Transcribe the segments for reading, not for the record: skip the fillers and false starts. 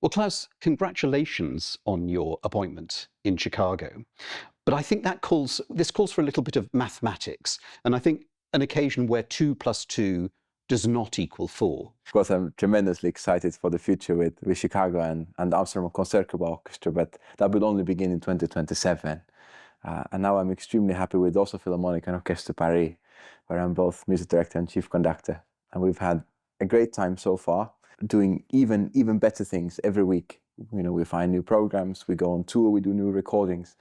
Well, Klaus, congratulations on your appointment in Chicago. But I think this calls for a little bit of mathematics, and I think an occasion where 2 + 2 does not equal 4. Of course, I'm tremendously excited for the future with Chicago and Amsterdam Concertgebouw Orchestra, but that will only begin in 2027. And now I'm extremely happy with Oslo Philharmonic and Orchestre Paris, where I'm both music director and chief conductor. And we've had a great time so far, doing even better things every week. We find new programs, we go on tour, we do new recordings,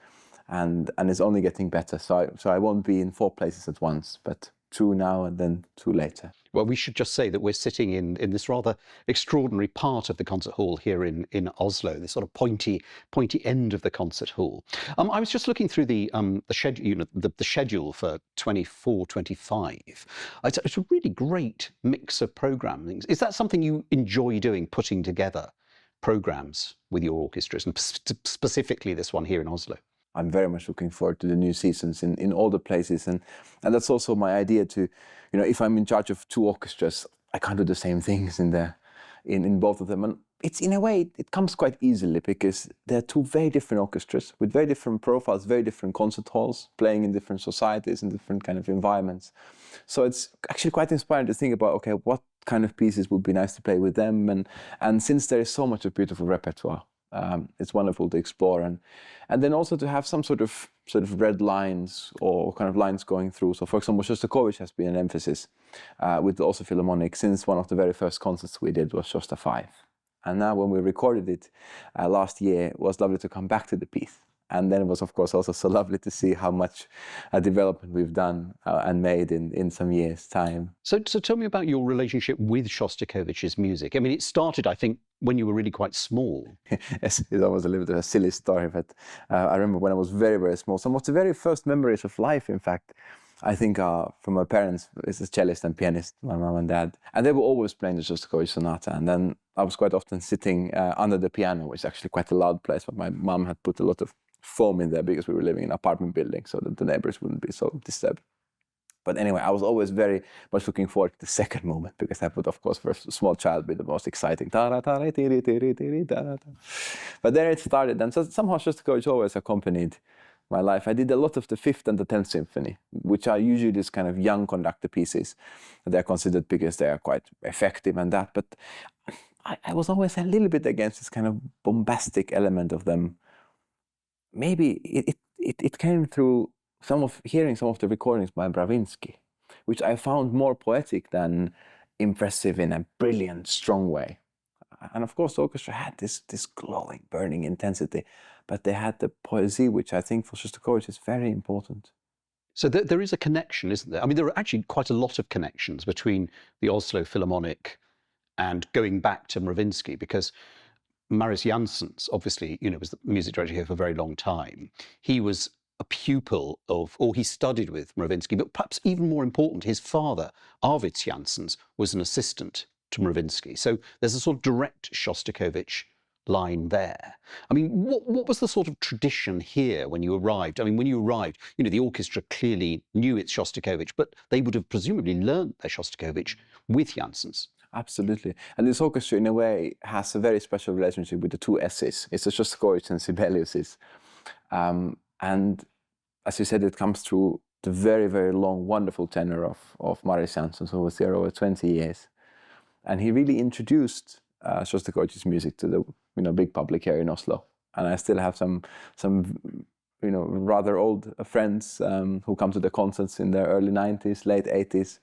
and it's only getting better. So I won't be in 4 places at once, but 2 now and then 2 later. Well, we should just say that we're sitting in this rather extraordinary part of the concert hall here in Oslo, this sort of pointy end of the concert hall. I was just looking through the schedule for 24-25. It's a really great mix of programming. Is that something you enjoy doing, putting together programs with your orchestras, and specifically this one here in Oslo? I'm very much looking forward to the new seasons in all the places, and that's also my idea to, if I'm in charge of 2 orchestras, I can't do the same things in both of them. And it's, in a way, it comes quite easily because they're 2 very different orchestras with very different profiles, very different concert halls, playing in different societies and different kind of environments. So it's actually quite inspiring to think about, okay, what kind of pieces would be nice to play with them, and since there is so much of beautiful repertoire. It's wonderful to explore, and then also to have some sort of red lines or kind of lines going through. So, for example, Shostakovich has been an emphasis with the Oslo Philharmonic since one of the very first concerts we did was Shosta 5. And now when we recorded it last year, it was lovely to come back to the piece. And then it was, of course, also so lovely to see how much development we've done and made in some years' time. So tell me about your relationship with Shostakovich's music. I mean, it started, I think, when you were really quite small. Yes, it's almost a little bit of a silly story, but I remember when I was very, very small. Some of the very first memories of life, in fact, I think from my parents, is a cellist and pianist, my mom and dad. And they were always playing the Shostakovich Sonata. And then I was quite often sitting under the piano, which is actually quite a loud place, but my mom had put a lot of foam in there because we were living in an apartment building so that the neighbors wouldn't be so disturbed. But anyway, I was always very much looking forward to the second moment because that would, of course, for a small child be the most exciting. But there it started, and so somehow Shostakovich always accompanied my life. I did a lot of the Fifth and the 10th Symphony, which are usually these kind of young conductor pieces. They're considered because they are quite effective and that, but I was always a little bit against this kind of bombastic element of them. Maybe it came through hearing some of the recordings by Stravinsky, which I found more poetic than impressive in a brilliant, strong way. And of course, the orchestra had this glowing, burning intensity, but they had the poesy, which I think for Shostakovich is very important. So there is a connection, isn't there? I mean, there are actually quite a lot of connections between the Oslo Philharmonic and going back to Stravinsky, because Maris Jansens, obviously, was the music director here for a very long time. He was a pupil of, or he studied with Stravinsky, but perhaps even more important, his father, Arvid Jansons, was an assistant to Stravinsky. So there's a sort of direct Shostakovich line there. I mean, what was the sort of tradition here when you arrived? I mean, when you arrived, the orchestra clearly knew its Shostakovich, but they would have presumably learned their Shostakovich with Jansons. Absolutely. And this orchestra, in a way, has a very special relationship with the 2 S's. It's the Shostakovichs and Sibeliuses. And as you said, it comes through the very, very long, wonderful tenure of Maris Jansons, who was there over 20 years. And he really introduced Shostakovich's music to the big public here in Oslo. And I still have some rather old friends who come to the concerts in their early 90s, late 80s,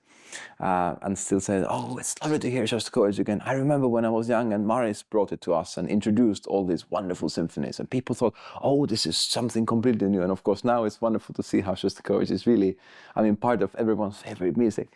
and still say, oh, it's lovely to hear Shostakovich again. I remember when I was young and Maris brought it to us and introduced all these wonderful symphonies. And people thought, oh, this is something completely new. And of course, now it's wonderful to see how Shostakovich is really, part of everyone's favorite music.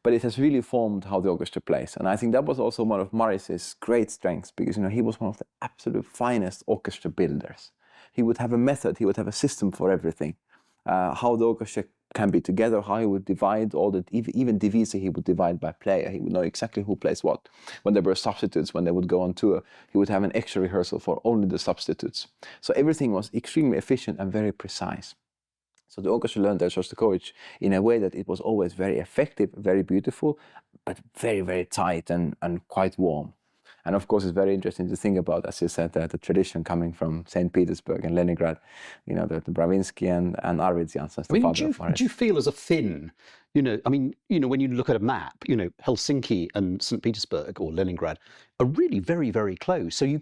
But it has really formed how the orchestra plays. And I think that was also one of Maris's great strengths because, he was one of the absolute finest orchestra builders. He would have a method, he would have a system for everything. How the orchestra can be together, how he would divide all the, even divisa he would divide by player. He would know exactly who plays what. When there were substitutes, when they would go on tour, he would have an extra rehearsal for only the substitutes. So everything was extremely efficient and very precise. So the orchestra learned their Shostakovich in a way that it was always very effective, very beautiful, but very, very tight and quite warm. And of course, it's very interesting to think about, as you said, the tradition coming from St. Petersburg and Leningrad, the Bravinsky and Arvid Jansons, the father of Mariss. Do you feel as a Finn, when you look at a map, Helsinki and St. Petersburg or Leningrad are really very, very close. So you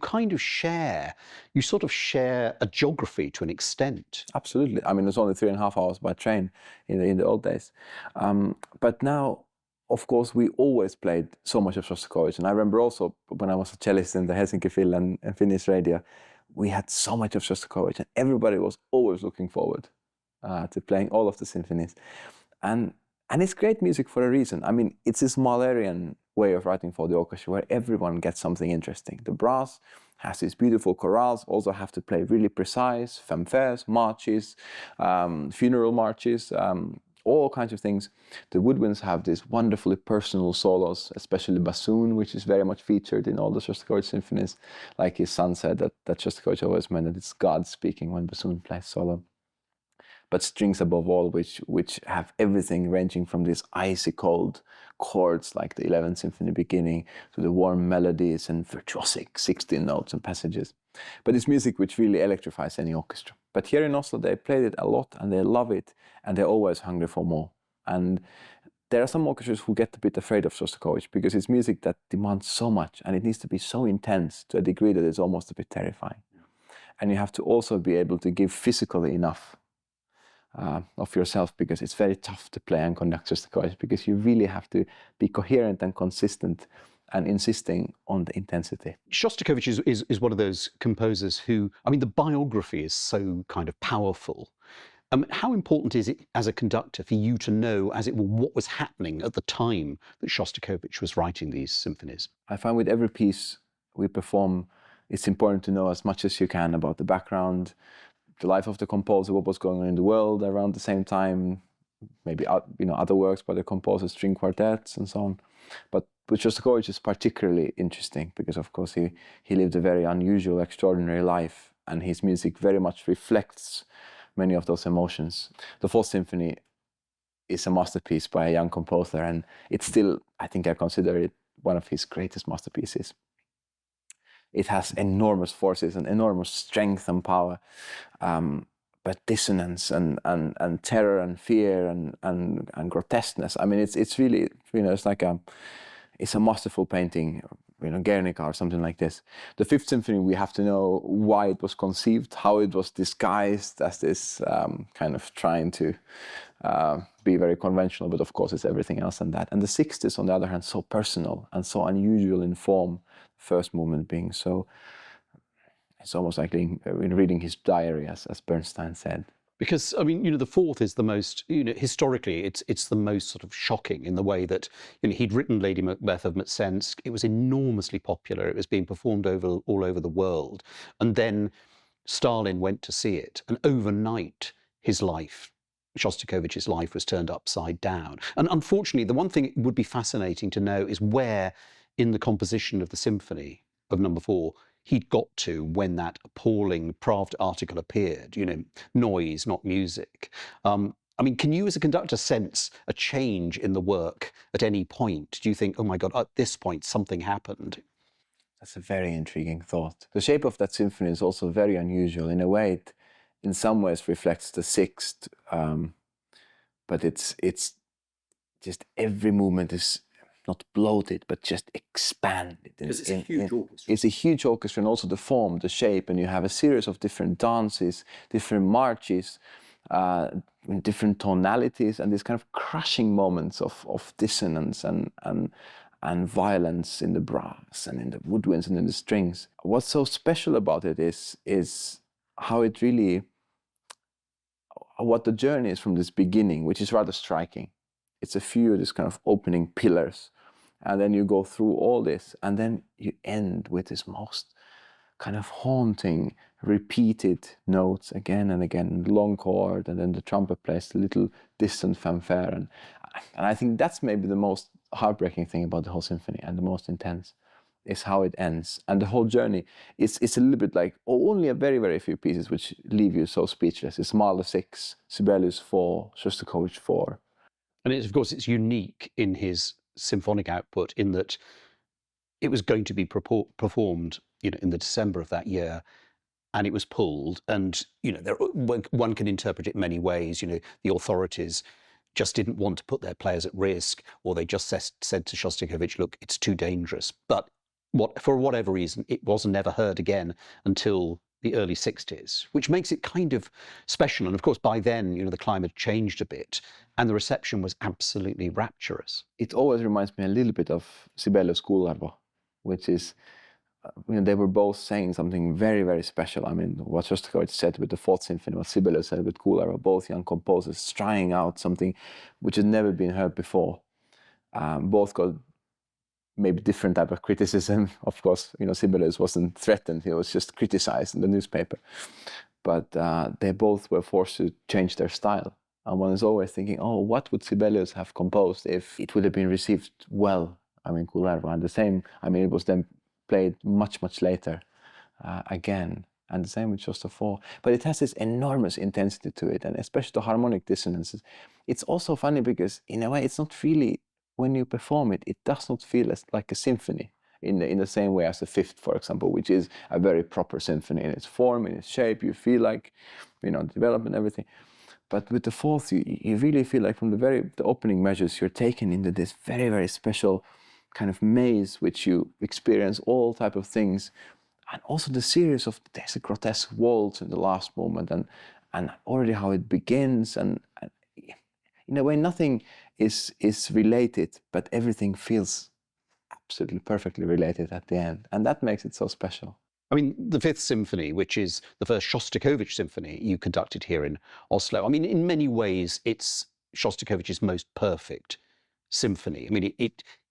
sort of share a geography to an extent. Absolutely. I mean, it's only 3.5 hours by train in the old days. But now, of course, we always played so much of Shostakovich. And I remember also when I was a cellist in the Helsinki Phil and Finnish radio, we had so much of Shostakovich, and everybody was always looking forward to playing all of the symphonies. And it's great music for a reason. I mean, it's this Mahlerian way of writing for the orchestra where everyone gets something interesting. The brass has these beautiful chorales, also have to play really precise fanfares, marches, funeral marches, all kinds of things. The woodwinds have these wonderfully personal solos, especially bassoon, which is very much featured in all the Shostakovich symphonies. Like his son said, that Shostakovich always meant that it's God speaking when bassoon plays solo. But strings above all, which have everything ranging from these icy cold chords like the 11th Symphony beginning to the warm melodies and virtuosic 16 notes and passages. But it's music which really electrifies any orchestra. But here in Oslo, they played it a lot and they love it, and they're always hungry for more. And there are some orchestras who get a bit afraid of Shostakovich because it's music that demands so much and it needs to be so intense to a degree that it's almost a bit terrifying. And you have to also be able to give physically enough of yourself, because it's very tough to play and conduct Shostakovich, because you really have to be coherent and consistent and insisting on the intensity. Shostakovich is one of those composers who, the biography is so kind of powerful. How important is it as a conductor for you to know, as it were, what was happening at the time that Shostakovich was writing these symphonies? I find with every piece we perform, it's important to know as much as you can about the background, the life of the composer, what was going on in the world around the same time, maybe other works by the composer, string quartets and so on. But with Shostakovich is particularly interesting because, of course, he lived a very unusual, extraordinary life, and his music very much reflects many of those emotions. The Fourth Symphony is a masterpiece by a young composer, and it's still, I think I consider it one of his greatest masterpieces. It has enormous forces and enormous strength and power, but dissonance and terror and fear and grotesqueness. I mean, it's really, it's a masterful painting, Guernica or something like this. The Fifth Symphony, we have to know why it was conceived, how it was disguised as this kind of trying to be very conventional, but of course it's everything else than that. And the Sixth is, on the other hand, so personal and so unusual in form, first movement being so, it's almost like reading his diary, as Bernstein said. Because, the Fourth is the most, historically, it's the most sort of shocking in the way that, he'd written Lady Macbeth of Mtsensk. It was enormously popular. It was being performed all over the world. And then Stalin went to see it. And overnight, Shostakovich's life was turned upside down. And unfortunately, the one thing it would be fascinating to know is where in the composition of the symphony of number 4, he'd got to when that appalling Pravda article appeared, noise, not music. Can you as a conductor sense a change in the work at any point? Do you think, oh my God, at this point something happened? That's a very intriguing thought. The shape of that symphony is also very unusual. In a way, it in some ways reflects the Sixth, but it's just every movement is not bloated, but just expanded. It's a huge orchestra. It's a huge orchestra, and also the form, the shape, and you have a series of different dances, different marches, different tonalities, and these kind of crushing moments of dissonance and violence in the brass and in the woodwinds and in the strings. What's so special about it is how it really, what the journey is from this beginning, which is rather striking. It's a few of these kind of opening pillars, and then you go through all this, and then you end with this most kind of haunting, repeated notes again and again, long chord, and then the trumpet plays a little distant fanfare, and I think that's maybe the most heartbreaking thing about the whole symphony, and the most intense, is how it ends. And the whole journey is a little bit like only a very, very few pieces which leave you so speechless. It's Mahler 6, Sibelius 4, Shostakovich 4. And of course, it's unique in his symphonic output in that it was going to be performed, in the December of that year, and it was pulled. And one can interpret it many ways. The authorities just didn't want to put their players at risk, or they just said to Shostakovich, "Look, it's too dangerous." But for whatever reason, it was never heard again until the early 60s, which makes it kind of special. And of course, by then, the climate changed a bit, and the reception was absolutely rapturous. It always reminds me a little bit of Sibelius Kuularvo, which is, they were both saying something very, very special. I mean, what Shostakovich said with the Fourth Symphony, what Sibelius said with Kuularvo, both young composers trying out something which had never been heard before. Both got maybe different type of criticism. Of course, Sibelius wasn't threatened, he was just criticized in the newspaper. But they both were forced to change their style. And one is always thinking, what would Sibelius have composed if it would have been received well? I mean, Kuularvo, and the same, it was then played much, much later again. And the same with Shosta 4. But it has this enormous intensity to it, and especially the harmonic dissonances. It's also funny because, in a way, it's not really, when you perform it, it does not feel like a symphony in the same way as the Fifth, for example, which is a very proper symphony in its form, in its shape. You feel like, development, everything. But with the Fourth, you really feel like from the opening measures, you're taken into this very, very special kind of maze, which you experience all type of things. And also the series of, there's a grotesque waltz in the last moment, and already how it begins, and in a way nothing is related, but everything feels absolutely perfectly related at the end, and that makes it so special. I mean, the Fifth Symphony, which is the first Shostakovich symphony you conducted here in Oslo, in many ways it's Shostakovich's most perfect symphony.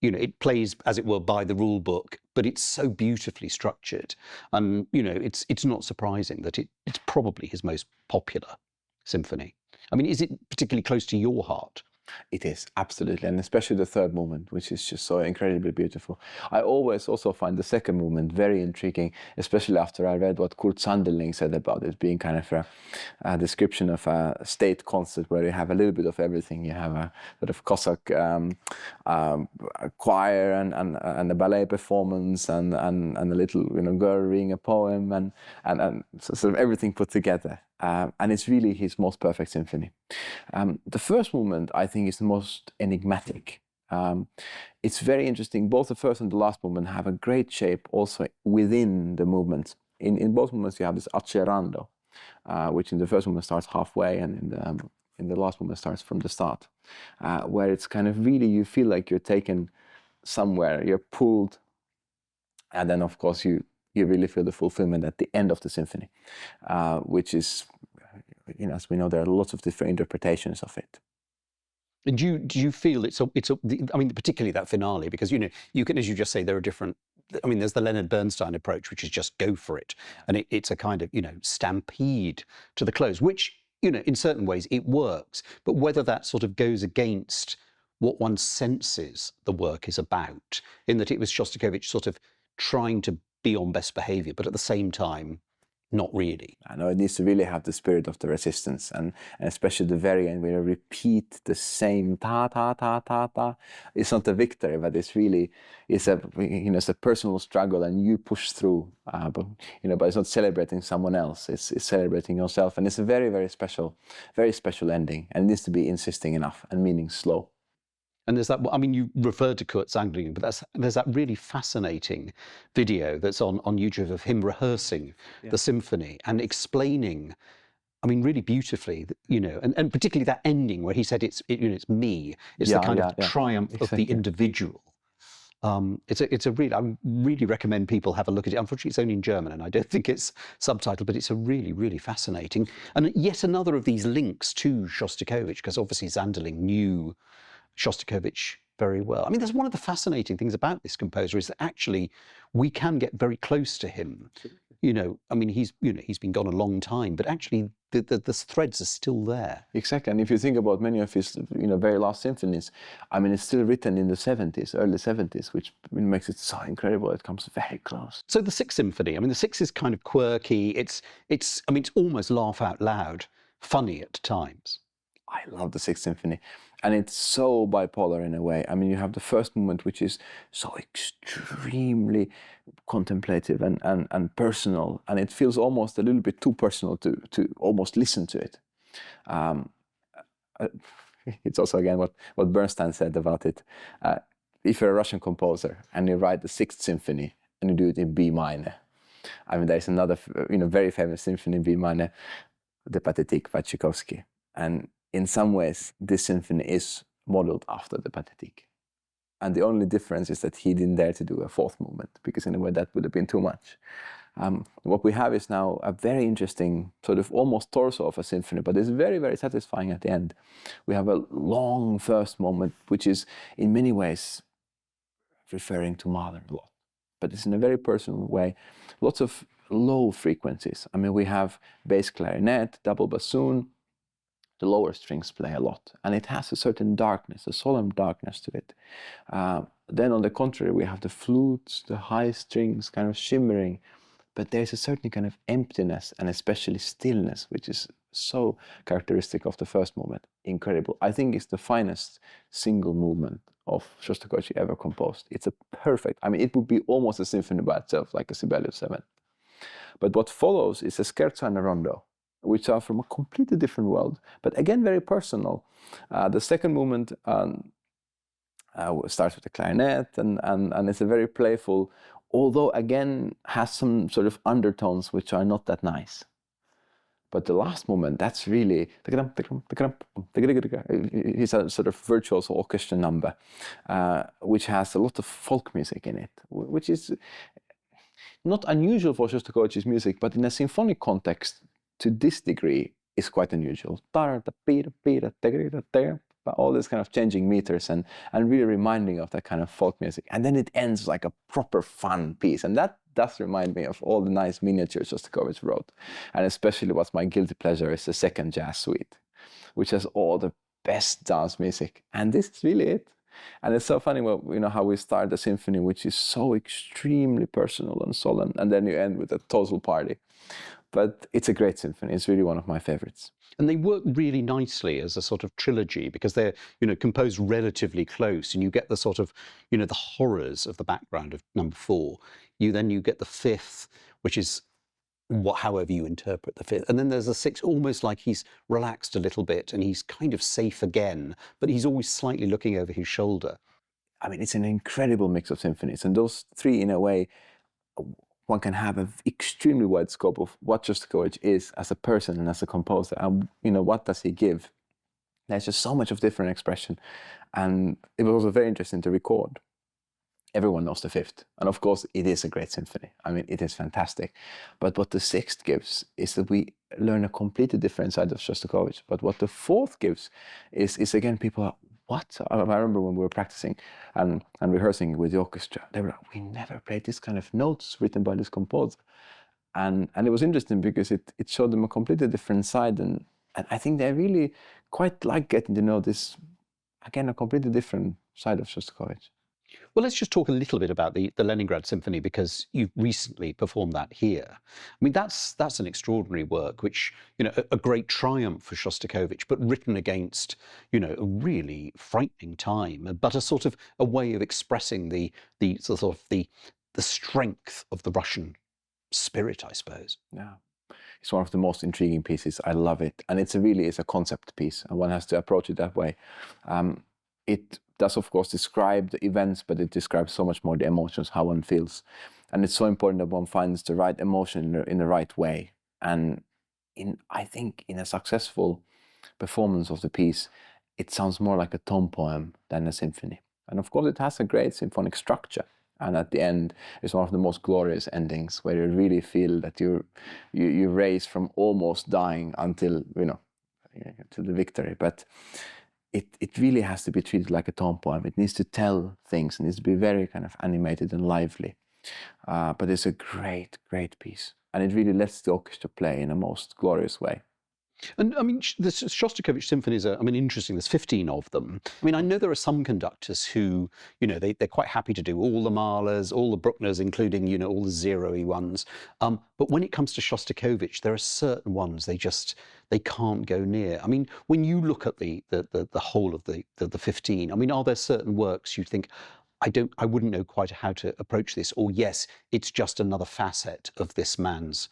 It plays, as it were, by the rule book, but it's so beautifully structured, and it's not surprising that it's probably his most popular symphony. Is it particularly close to your heart? It is, absolutely, and especially the third movement, which is just so incredibly beautiful. I always also find the second movement very intriguing, especially after I read what Kurt Sanderling said about it being kind of a description of a state concert where you have a little bit of everything. You have a sort of Cossack a choir and a ballet performance and a little girl reading a poem and sort of everything put together. And it's really his most perfect symphony. The first movement, I think, is the most enigmatic. It's very interesting. Both the first and the last movement have a great shape also within the movements. In both movements, you have this accelerando, which in the first movement starts halfway, and in the last movement starts from the start, where it's kind of really, you feel like you're taken somewhere, you're pulled, and then of course you really feel the fulfillment at the end of the symphony, which is, as we know, there are lots of different interpretations of it. And do you feel particularly that finale, because you can, as you just say, there are different. There's the Leonard Bernstein approach, which is just go for it, and it's a kind of stampede to the close, which in certain ways it works, but whether that sort of goes against what one senses the work is about, in that it was Shostakovich sort of trying to be on best behavior, but at the same time, not really. I know it needs to really have the spirit of the resistance, and especially the very end where you repeat the same ta ta ta ta ta. It's not a victory, but it's really it's a personal struggle, and you push through. But it's not celebrating someone else. It's celebrating yourself, and it's a very, very special ending, and it needs to be insisting enough and meaning slow. And there's that, you referred to Kurt Sanderling, but there's that really fascinating video that's on YouTube of him rehearsing the symphony and explaining, really beautifulally, and particularly that ending where he said it's me, it's the kind of triumph of the individual. It's a really, I really recommend people have a look at it. Unfortunately, it's only in German, and I don't think it's subtitled, but it's a really, really fascinating, and yet another of these links to Shostakovich, because obviously Sanderling knew Shostakovich very well. That's one of the fascinating things about this composer, is that actually we can get very close to him. He's been gone a long time, but actually the threads are still there. Exactly, and if you think about many of his very last symphonies, it's still written in the 70s, early 70s, which makes it so incredible. It comes very close. So the Sixth Symphony, the Sixth is kind of quirky. It's almost laugh out loud, funny at times. I love the Sixth Symphony. And it's so bipolar in a way. I mean, you have the first movement, which is so extremely contemplative and personal, and it feels almost a little bit too personal to almost listen to it. It's also, again, what Bernstein said about it. If you're a Russian composer and you write the Sixth Symphony and you do it in B minor, I mean, there's another very famous symphony in B minor, the Pathétique by Tchaikovsky. And in some ways, this symphony is modeled after the Pathétique. And the only difference is that he didn't dare to do a fourth movement, because in a way that would have been too much. What we have is now a very interesting sort of almost torso of a symphony, but it's very, very satisfying at the end. We have a long first moment, which is in many ways referring to Mahler a lot, but it's in a very personal way. Lots of low frequencies. I mean, we have bass clarinet, double bassoon. The lower strings play a lot, and it has a certain darkness, a solemn darkness to it. Then on the contrary, we have the flutes, the high strings kind of shimmering, but there's a certain kind of emptiness and especially stillness, which is so characteristic of the first movement. Incredible. I think it's the finest single movement of Shostakovich ever composed. It's a perfect, I mean, it would be almost a symphony by itself, like a Sibelius 7. But what follows is a scherzo and a rondo, which are from a completely different world, but again, very personal. The second movement starts with the clarinet, and it's a very playful, although again, has some sort of undertones which are not that nice. But the last movement, that's really, it's a sort of virtuoso orchestra number, which has a lot of folk music in it, which is not unusual for Shostakovich's music, but in a symphonic context, to this degree, is quite unusual. All this kind of changing meters and really reminding of that kind of folk music. And then it ends like a proper fun piece. And that does remind me of all the nice miniatures Shostakovich wrote. And especially what's my guilty pleasure is the second jazz suite, which has all the best dance music. And this is really it. And it's so funny, how we start the symphony, which is so extremely personal and solemn, and then you end with a total party. But it's a great symphony. It's really one of my favorites. And they work really nicely as a sort of trilogy, because they're, composed relatively close, and you get the sort of, the horrors of the background of number 4. You get the fifth, which is however you interpret the fifth. And then there's a sixth, almost like he's relaxed a little bit and he's kind of safe again, but he's always slightly looking over his shoulder. I mean, it's an incredible mix of symphonies. And those three, in a way, one can have an extremely wide scope of what Shostakovich is as a person and as a composer. And, what does he give? There's just so much of different expression. And it was also very interesting to record. Everyone knows the fifth. And of course, it is a great symphony. I mean, it is fantastic. But what the sixth gives is that we learn a completely different side of Shostakovich. But what the fourth gives is again, people are, what? I remember when we were practicing and rehearsing with the orchestra, they were like, we never played this kind of notes written by this composer. And it was interesting because it showed them a completely different side. And I think they really quite like getting to know this, again, a completely different side of Shostakovich. Well, let's just talk a little bit about the Leningrad Symphony, because you've recently performed that here. I mean, that's an extraordinary work, which, a great triumph for Shostakovich, but written against, a really frightening time, but a sort of a way of expressing the strength of the Russian spirit, I suppose. Yeah. It's one of the most intriguing pieces. I love it. And it's a concept piece, and one has to approach it that way. It does, of course, describe the events, but it describes so much more the emotions, how one feels. And it's so important that one finds the right emotion in the right way. And I think in a successful performance of the piece, it sounds more like a tone poem than a symphony. And of course, it has a great symphonic structure. And at the end, it's one of the most glorious endings, where you really feel that you raise from almost dying until, to the victory. But it really has to be treated like a tone poem. It needs to tell things, and needs to be very kind of animated and lively. But it's a great, great piece. And it really lets the orchestra play in a most glorious way. And I mean, the Shostakovich symphonies are, I mean, interesting. There's 15 of them. I mean, I know there are some conductors who, you know, they're quite happy to do all the Mahlers, all the Bruckners, including, you know, all the zero-y ones. But when it comes to Shostakovich, there are certain ones they can't go near. I mean, when you look at the whole of the 15, I mean, are there certain works you think, I wouldn't know quite how to approach this, or yes, it's just another facet of this man's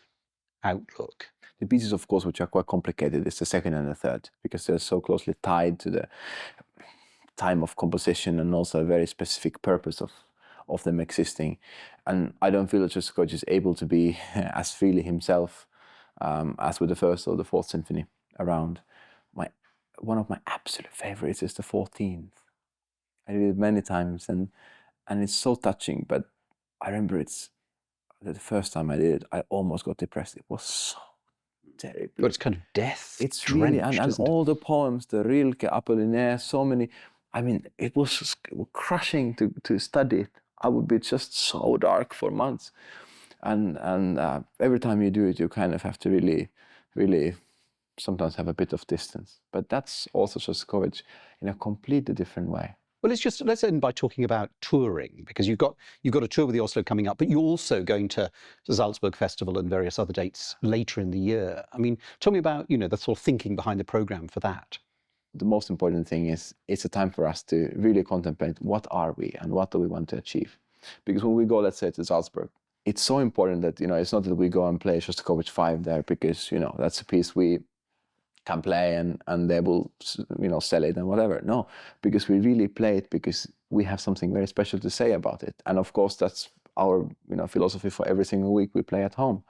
outlook? The pieces, of course, which are quite complicated, is the second and the third, because they're so closely tied to the time of composition and also a very specific purpose of them existing. And I don't feel that Shostakovich is able to be as freely himself as with the first or the fourth symphony around. One of my absolute favorites is the 14th. I did it many times, and it's so touching. But I remember the first time I did it, I almost got depressed. It was so terrible. But it's kind of death. It's really, and all the poems, the Rilke, Apollinaire, so many. I mean, it was just crushing to study it. I would be just so dark for months, and every time you do it, you kind of have to really sometimes have a bit of distance. But that's also Shostakovich in a completely different way. Well, let's end by talking about touring, because you've got a tour with the Oslo coming up, but you're also going to the Salzburg Festival and various other dates later in the year. I mean, tell me about, you know, the sort of thinking behind the program for that. The most important thing is it's a time for us to really contemplate what are we and what do we want to achieve. Because when we go, let's say, to Salzburg, it's so important that, you know, it's not that we go and play Shostakovich 5 there because, you know, that's a piece we can play and they will, you know, sell it and whatever. No, because we really play it because we have something very special to say about it. And of course, that's our, you know, philosophy for every single week we play at home.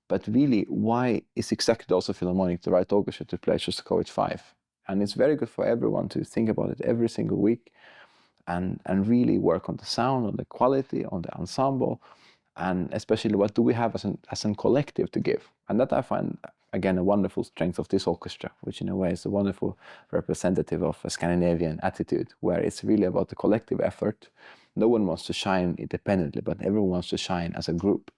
But really, why is exactly the Oslo Philharmonic the right orchestra to play Shostakovich 5? And it's very good for everyone to think about it every single week and really work on the sound, on the quality, on the ensemble, and especially what do we have as a collective to give. And that I find, again, a wonderful strength of this orchestra, which in a way is a wonderful representative of a Scandinavian attitude, where it's really about the collective effort. No one wants to shine independently, but everyone wants to shine as a group.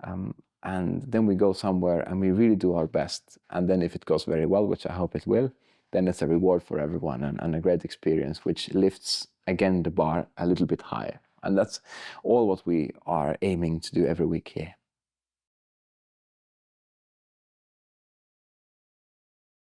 And then we go somewhere and we really do our best. And then if it goes very well, which I hope it will, then it's a reward for everyone and a great experience, which lifts, again, the bar a little bit higher. And that's all what we are aiming to do every week here.